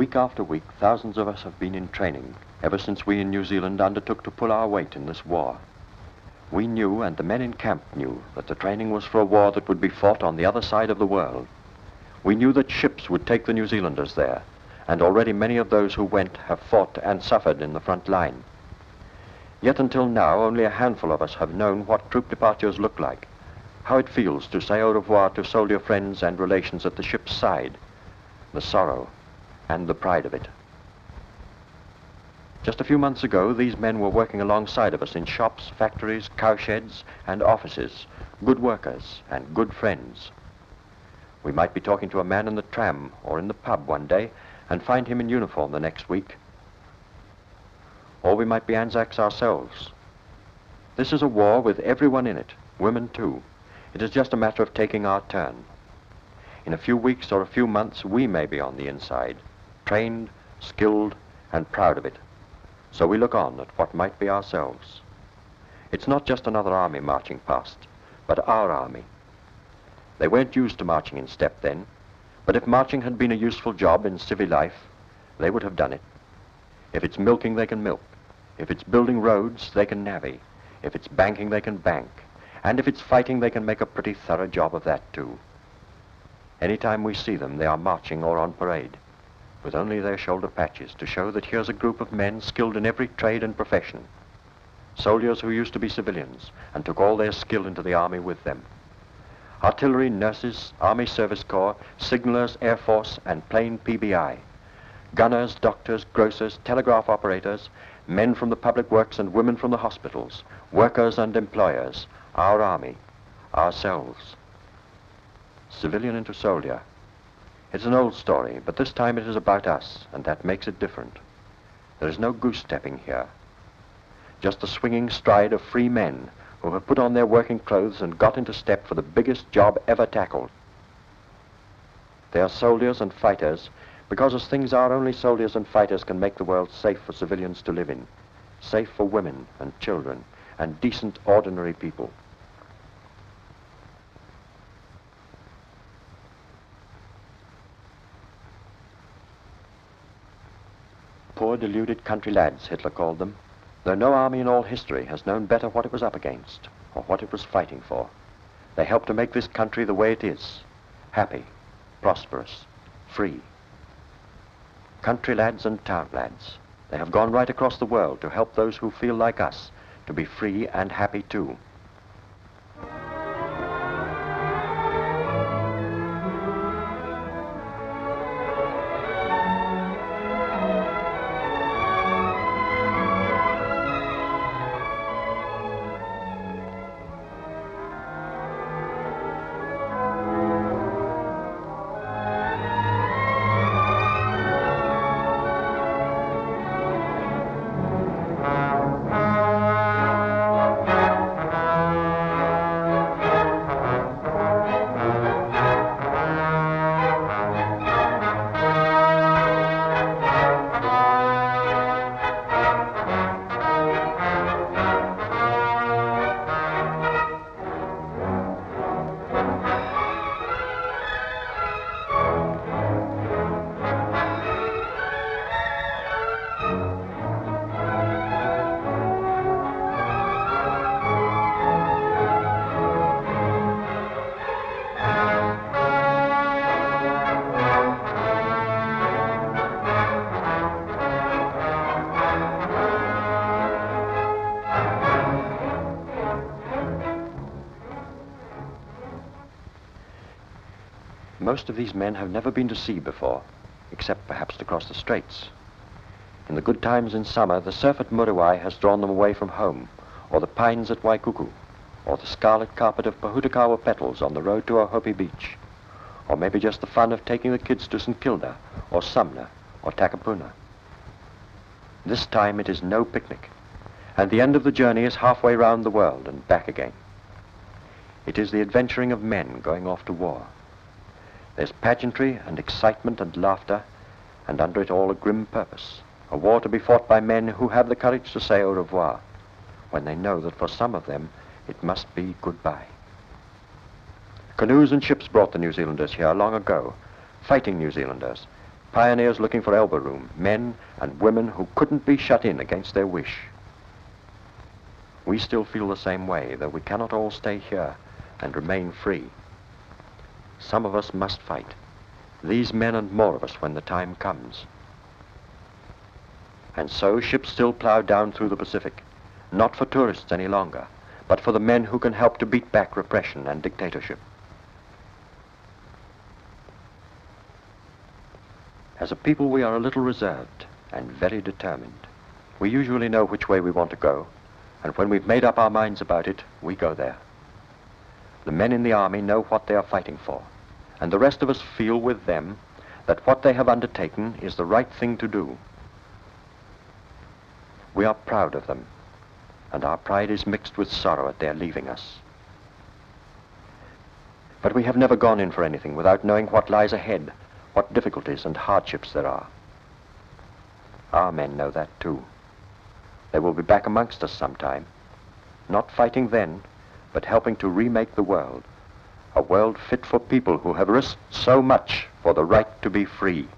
Week after week, thousands of us have been in training ever since we in New Zealand undertook to pull our weight in this war. We knew, and the men in camp knew, that the training was for a war that would be fought on the other side of the world. We knew that ships would take the New Zealanders there, and already many of those who went have fought and suffered in the front line. Yet until now, only a handful of us have known what troop departures look like, how it feels to say au revoir to soldier friends and relations at the ship's side, the sorrow and the pride of it. Just a few months ago, these men were working alongside of us in shops, factories, cowsheds, and offices, good workers and good friends. We might be talking to a man in the tram or in the pub one day and find him in uniform the next week. Or we might be Anzacs ourselves. This is a war with everyone in it, women too. It is just a matter of taking our turn. In a few weeks or a few months, we may be on the inside, trained, skilled, and proud of it. So we look on at what might be ourselves. It's not just another army marching past, but our army. They weren't used to marching in step then, but if marching had been a useful job in civil life, they would have done it. If it's milking, they can milk. If it's building roads, they can navvy. If it's banking, they can bank. And if it's fighting, they can make a pretty thorough job of that too. Anytime we see them, they are marching or on parade, with only their shoulder patches to show that here's a group of men skilled in every trade and profession. Soldiers who used to be civilians and took all their skill into the army with them. Artillery, nurses, Army Service Corps, signalers, Air Force, and plain PBI. Gunners, doctors, grocers, telegraph operators, men from the public works and women from the hospitals, workers and employers, our army, ourselves. Civilian into soldier. It's an old story, but this time it is about us, and that makes it different. There is no goose-stepping here. Just the swinging stride of free men who have put on their working clothes and got into step for the biggest job ever tackled. They are soldiers and fighters, because as things are, only soldiers and fighters can make the world safe for civilians to live in, safe for women and children and decent, ordinary people. Poor deluded country lads, Hitler called them, though no army in all history has known better what it was up against or what it was fighting for. They helped to make this country the way it is, happy, prosperous, free. Country lads and town lads, they have gone right across the world to help those who feel like us to be free and happy too. Most of these men have never been to sea before, except perhaps to cross the straits. In the good times in summer, the surf at Muriwai has drawn them away from home, or the pines at Waikuku, or the scarlet carpet of Pahutakawa petals on the road to Ohope Beach, or maybe just the fun of taking the kids to St. Kilda, or Sumner, or Takapuna. This time it is no picnic, and the end of the journey is halfway round the world and back again. It is the adventuring of men going off to war. There's pageantry and excitement and laughter, and under it all a grim purpose, a war to be fought by men who have the courage to say au revoir, when they know that for some of them it must be goodbye. Canoes and ships brought the New Zealanders here long ago, fighting New Zealanders, pioneers looking for elbow room, men and women who couldn't be shut in against their wish. We still feel the same way, though we cannot all stay here and remain free. Some of us must fight, these men and more of us when the time comes. And so ships still plow down through the Pacific, not for tourists any longer, but for the men who can help to beat back repression and dictatorship. As a people, we are a little reserved and very determined. We usually know which way we want to go, and when we've made up our minds about it, we go there. The men in the army know what they are fighting for, and the rest of us feel with them that what they have undertaken is the right thing to do. We are proud of them, and our pride is mixed with sorrow at their leaving us. But we have never gone in for anything without knowing what lies ahead, what difficulties and hardships there are. Our men know that too. They will be back amongst us sometime, not fighting then, but helping to remake the world, a world fit for people who have risked so much for the right to be free.